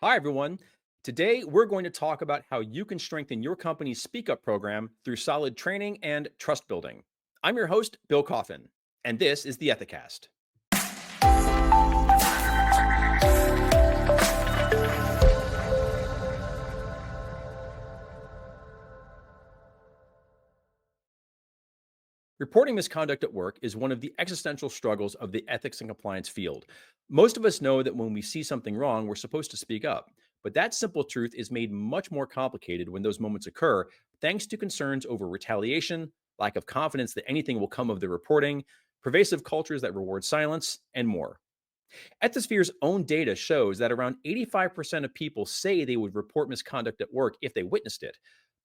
Hi, everyone. Today, we're going to talk about how you can strengthen your company's Speak Up program through solid training and trust building. I'm your host, Bill Coffin, and this is the Ethicast. Reporting misconduct at work is one of the existential struggles of the ethics and compliance field. Most of us know that when we see something wrong, we're supposed to speak up. But that simple truth is made much more complicated when those moments occur, thanks to concerns over retaliation, lack of confidence that anything will come of the reporting, pervasive cultures that reward silence, and more. Ethisphere's own data shows that around 85% of people say they would report misconduct at work if they witnessed it.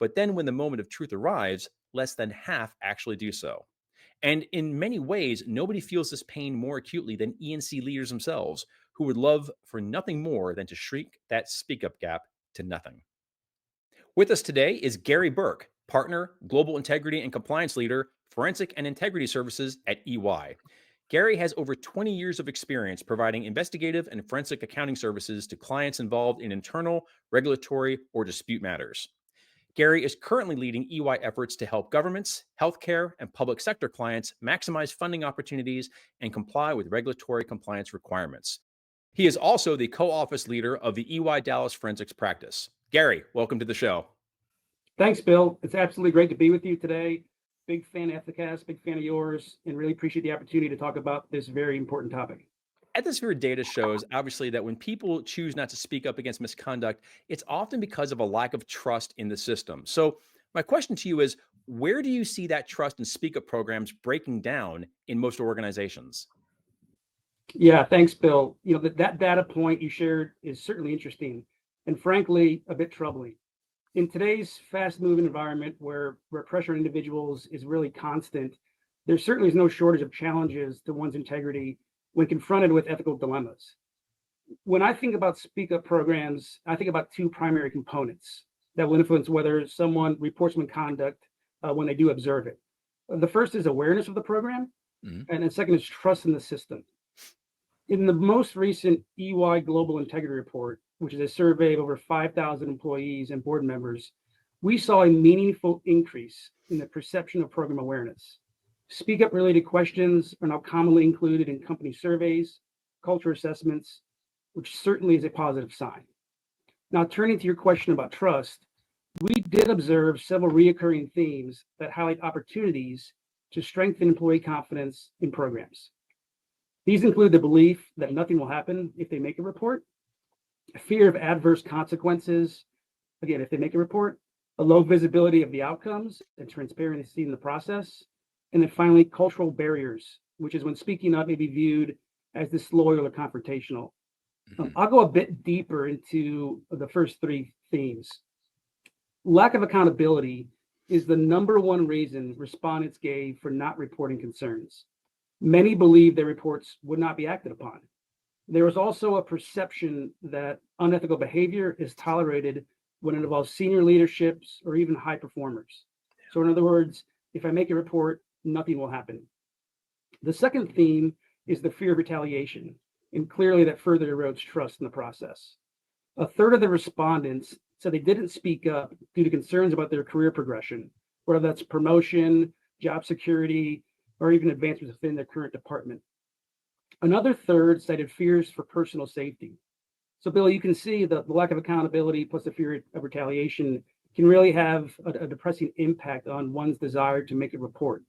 But then when the moment of truth arrives, less than half actually do so. And in many ways, nobody feels this pain more acutely than ENC leaders themselves, who would love for nothing more than to shrink that speak up gap to nothing. With us today is Gary Burke, partner, global integrity and compliance leader, forensic and integrity services at EY. Gary has over 20 years of experience providing investigative and forensic accounting services to clients involved in internal, regulatory, or dispute matters. Gary is currently leading EY efforts to help governments, healthcare, and public sector clients maximize funding opportunities and comply with regulatory compliance requirements. He is also the co-office leader of the EY Dallas Forensics practice. Gary, welcome to the show. Thanks, Bill. It's absolutely great to be with you today. Big fan of Ethicast, big fan of yours, and really appreciate the opportunity to talk about this very important topic. Ethisphere data shows, obviously, that when people choose not to speak up against misconduct, it's often because of a lack of trust in the system. So, my question to you is, where do you see that trust in speak up programs breaking down in most organizations? Yeah, thanks, Bill. That data point you shared is certainly interesting and frankly a bit troubling. In today's fast-moving environment where pressure on individuals is really constant, there certainly is no shortage of challenges to one's integrity when confronted with ethical dilemmas. When I think about speak up programs, I think about two primary components that will influence whether someone reports misconduct when they do observe it. The first is awareness of the program, Mhm. and the second is trust in the system. In the most recent EY Global Integrity Report, which is a survey of over 5,000 employees and board members, we saw a meaningful increase in the perception of program awareness. Speak up related questions are now commonly included in company surveys, culture assessments, which certainly is a positive sign. Now, turning to your question about trust, we did observe several reoccurring themes that highlight opportunities to strengthen employee confidence in programs. These include the belief that nothing will happen if they make a report, a fear of adverse consequences, again, if they make a report, a low visibility of the outcomes and transparency in the process, and then finally, cultural barriers, which is when speaking up may be viewed as disloyal or confrontational. Mhm. I'll go a bit deeper into the first three themes. Lack of accountability is the number one reason respondents gave for not reporting concerns. Many believe their reports would not be acted upon. There is also a perception that unethical behavior is tolerated when it involves senior leaderships or even high performers. So, in other words, if I make a report, nothing will happen. The second theme is the fear of retaliation, and clearly that further erodes trust in the process. A third of the respondents said they didn't speak up due to concerns about their career progression, whether that's promotion, job security, or even advancements within their current department. Another third cited fears for personal safety. So, Bill, you can see that the lack of accountability plus the fear of retaliation can really have a depressing impact on one's desire to make a report.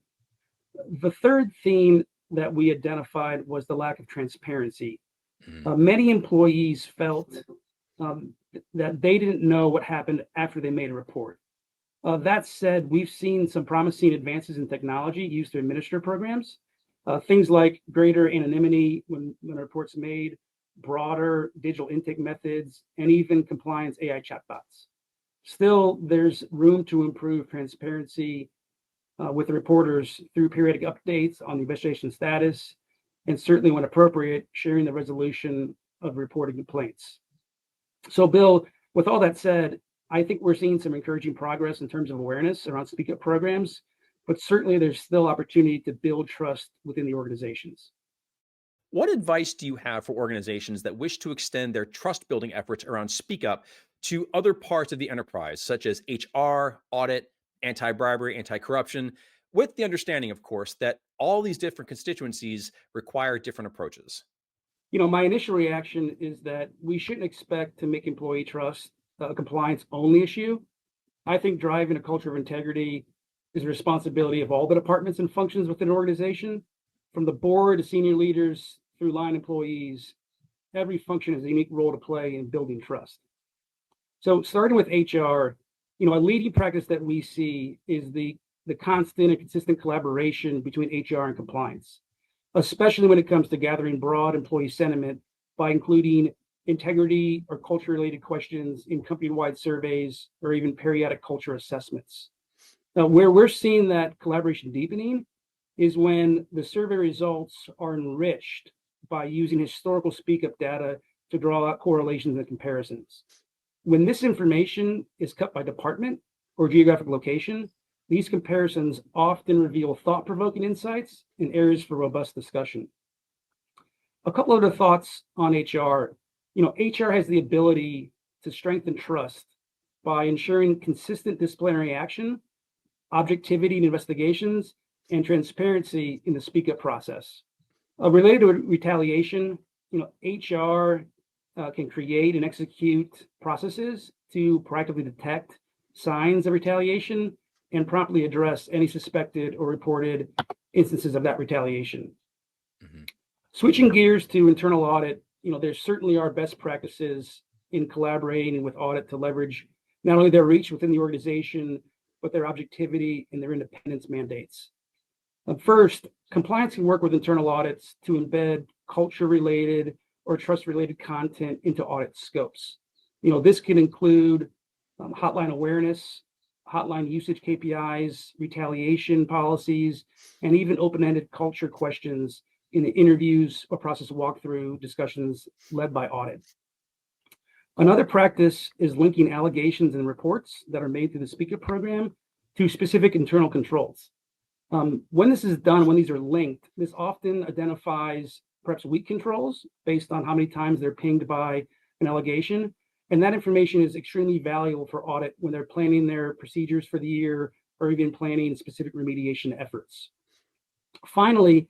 The third theme that we identified was the lack of transparency. Mhm. Many employees felt um, that they didn't know what happened after they made a report. That said, we've seen some promising advances in technology used to administer programs. Things like greater anonymity when a report's made, broader digital intake methods, and even compliance AI chatbots. Still, there's room to improve transparency with the reporters through periodic updates on the investigation status, and certainly when appropriate, sharing the resolution of reported complaints. So, Bill, with all that said, I think we're seeing some encouraging progress in terms of awareness around speak up programs, but certainly there's still opportunity to build trust within the organizations. What advice do you have for organizations that wish to extend their trust building efforts around Speak Up to other parts of the enterprise, such as HR, audit, anti bribery, anti corruption, with the understanding, of course, that all these different constituencies require different approaches? My initial reaction is that we shouldn't expect to make employee trust a compliance only issue. I think driving a culture of integrity is a responsibility of all the departments and functions within an organization, from the board to senior leaders through line employees. Every function has a unique role to play in building trust. So starting with HR, a leading practice that we see is the constant and consistent collaboration between HR and compliance, especially when it comes to gathering broad employee sentiment by including integrity or culture related questions in company wide surveys or even periodic culture assessments. Now, where we're seeing that collaboration deepening is when the survey results are enriched by using historical speak up data to draw out correlations and comparisons. When this information is cut by department or geographic location, these comparisons often reveal thought provoking insights and areas for robust discussion. A couple other thoughts on HR. HR has the ability to strengthen trust by ensuring consistent disciplinary action, objectivity in investigations, and transparency in the speak up process. Related to retaliation, HR can create and execute processes to proactively detect signs of retaliation and promptly address any suspected or reported instances of that retaliation. Mhm. Switching gears to internal audit, there certainly are best practices in collaborating with audit to leverage not only their reach within the organization, but their objectivity and their independence mandates. First, compliance can work with internal audits to embed culture related or trust related content into audit scopes. This can include hotline awareness, hotline usage KPIs, retaliation policies, and even open ended culture questions in the interviews or process walkthrough discussions led by audit. Another practice is linking allegations and reports that are made through the speaker program to specific internal controls. When this is done, when these are linked, this often identifies perhaps weak controls based on how many times they're pinged by an allegation. And that information is extremely valuable for audit when they're planning their procedures for the year or even planning specific remediation efforts. Finally,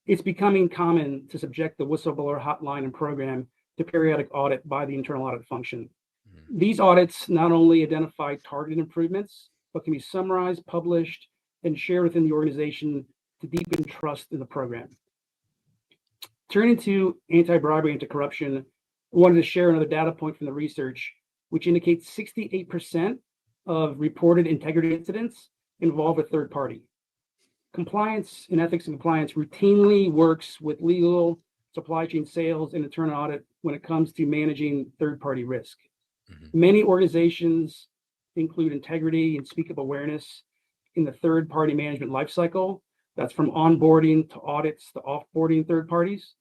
it's becoming common to subject the whistleblower hotline and program to periodic audit by the internal audit function. Mhm. These audits not only identify targeted improvements, but can be summarized, published, and shared within the organization to deepen trust in the program. Turning to anti-bribery, anti-corruption, I wanted to share another data point from the research, which indicates 68% of reported integrity incidents involve a third party. Compliance and ethics and compliance routinely works with legal, supply chain, sales, and internal audit when it comes to managing third-party risk. Mhm. Many organizations include integrity and speak up awareness in the third-party management lifecycle. That's from onboarding to audits to offboarding third parties.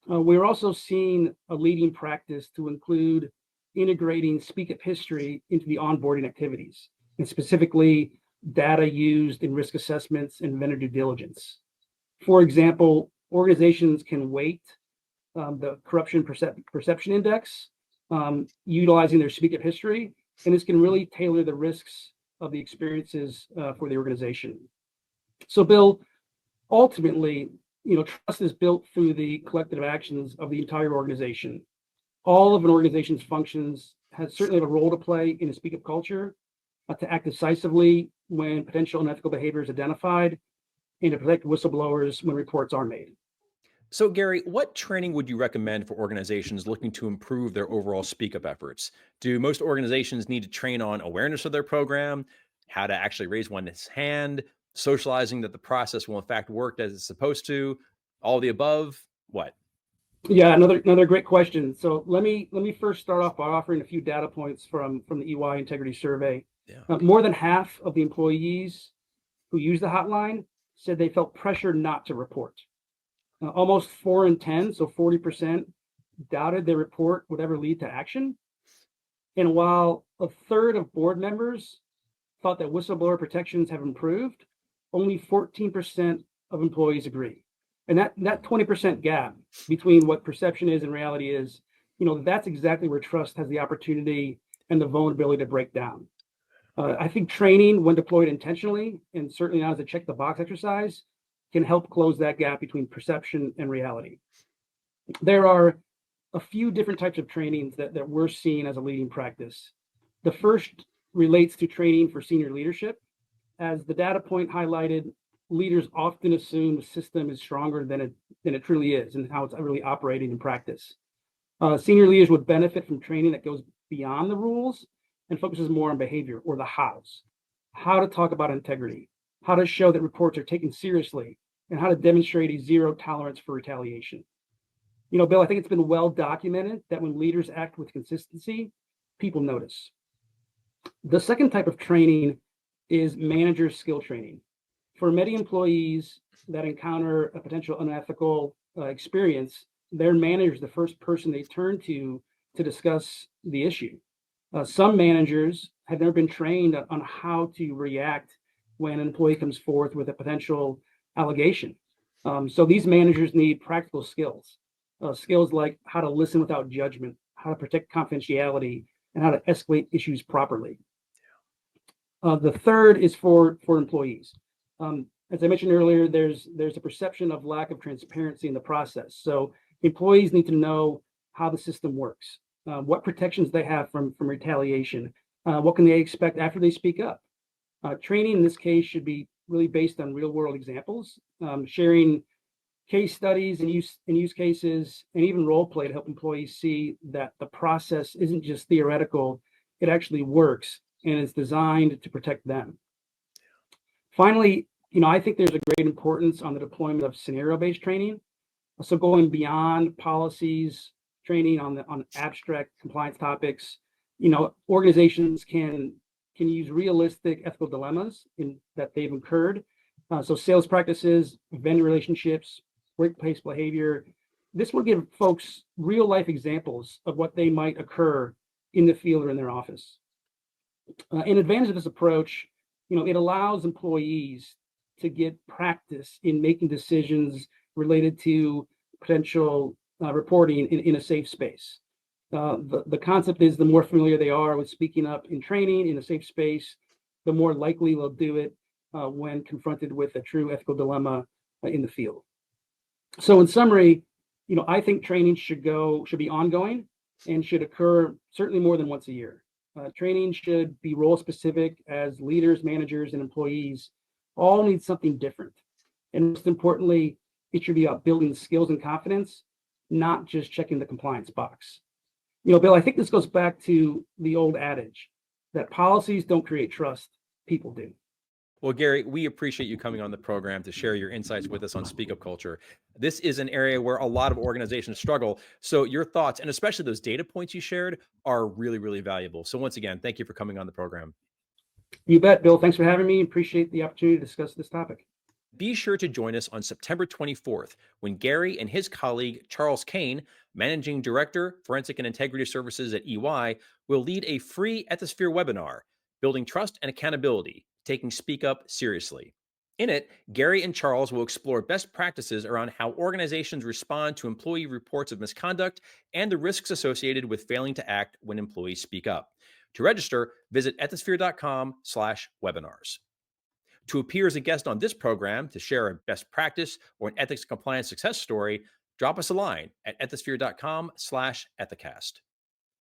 We're also seeing a leading practice to include integrating speak up history into the onboarding activities, and specifically data used in risk assessments and vendor due diligence. For example, organizations can weight the corruption perception index utilizing their speak up history, and this can really tailor the risks of the experiences for the organization. So, Bill, ultimately, trust is built through the collective actions of the entire organization. All of an organization's functions has certainly have a role to play in a speak up culture, to act decisively when potential unethical behavior is identified, and to protect whistleblowers when reports are made. So, Gary, what training would you recommend for organizations looking to improve their overall speak up efforts? Do most organizations need to train on awareness of their program, how to actually raise one's hand, socializing that the process will in fact work as it's supposed to, all the above? What? Yeah, another great question. So let me first start off by offering a few data points from the EY Integrity Survey. Yeah. More than half of the employees who use the hotline said they felt pressure not to report. Almost 4 in 10, so 40%, doubted their report would ever lead to action. And while a third of board members thought that whistleblower protections have improved, only 14% of employees agree. And that 20% gap between what perception is and reality is, that's exactly where trust has the opportunity and the vulnerability to break down. I think training, when deployed intentionally, and certainly not as a check the box exercise, can help close that gap between perception and reality. There are a few different types of trainings that we're seeing as a leading practice. The first relates to training for senior leadership. As the data point highlighted, leaders often assume the system is stronger than it truly is and how it's really operating in practice. Senior leaders would benefit from training that goes beyond the rules and focuses more on behavior or the hows. How to talk about integrity, how to show that reports are taken seriously, and how to demonstrate a zero tolerance for retaliation. Bill, I think it's been well documented that when leaders act with consistency, people notice. The second type of training is manager skill training. For many employees that encounter a potential unethical experience, their manager is the first person they turn to discuss the issue. Some managers have never been trained on how to react when an employee comes forth with a potential allegation. So these managers need practical skills, skills like how to listen without judgment, how to protect confidentiality, and how to escalate issues properly. The third is for employees. As I mentioned earlier, there's a perception of lack of transparency in the process. So employees need to know how the system works, what protections they have from retaliation, what can they expect after they speak up. Training in this case should be really based on real world examples, sharing case studies and use cases, and even role play to help employees see that the process isn't just theoretical, it actually works and is designed to protect them. Finally, I think there's a great importance on the deployment of scenario-based training. So going beyond policies, training on abstract compliance topics, organizations can use realistic ethical dilemmas that they've incurred. So sales practices, vendor relationships, workplace behavior. This will give folks real life examples of what they might occur in the field or in their office. An advantage of this approach, it allows employees to get practice in making decisions related to potential reporting in a safe space. The concept is the more familiar they are with speaking up in training in a safe space, the more likely they'll do it when confronted with a true ethical dilemma in the field. So in summary, I think training should be ongoing and should occur certainly more than once a year. Training should be role specific, as leaders, managers, and employees all need something different. And most importantly, it should be about building skills and confidence, not just checking the compliance box. Bill, I think this goes back to the old adage that policies don't create trust, people do. Well, Gary, we appreciate you coming on the program to share your insights with us on Speak Up Culture. This is an area where a lot of organizations struggle. So your thoughts, and especially those data points you shared, are really, really valuable. So once again, thank you for coming on the program. You bet, Bill. Thanks for having me. Appreciate the opportunity to discuss this topic. Be sure to join us on September 24th when Gary and his colleague, Charles Kane, Managing Director, Forensic and Integrity Services at EY, will lead a free Ethisphere webinar, Building Trust and Accountability, Taking Speak Up Seriously. In it, Gary and Charles will explore best practices around how organizations respond to employee reports of misconduct and the risks associated with failing to act when employees speak up. To register, visit ethisphere.com/webinars. To appear as a guest on this program, to share a best practice or an ethics compliance success story, drop us a line at ethisphere.com/ethicast.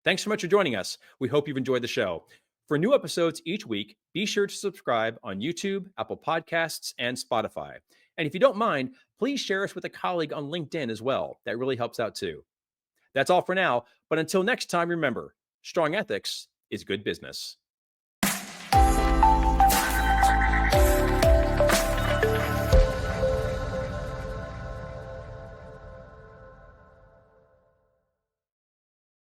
Thanks so much for joining us. We hope you've enjoyed the show. For new episodes each week, be sure to subscribe on YouTube, Apple Podcasts, and Spotify. And if you don't mind, please share us with a colleague on LinkedIn as well. That really helps out too. That's all for now. But until next time, remember, strong ethics is good business.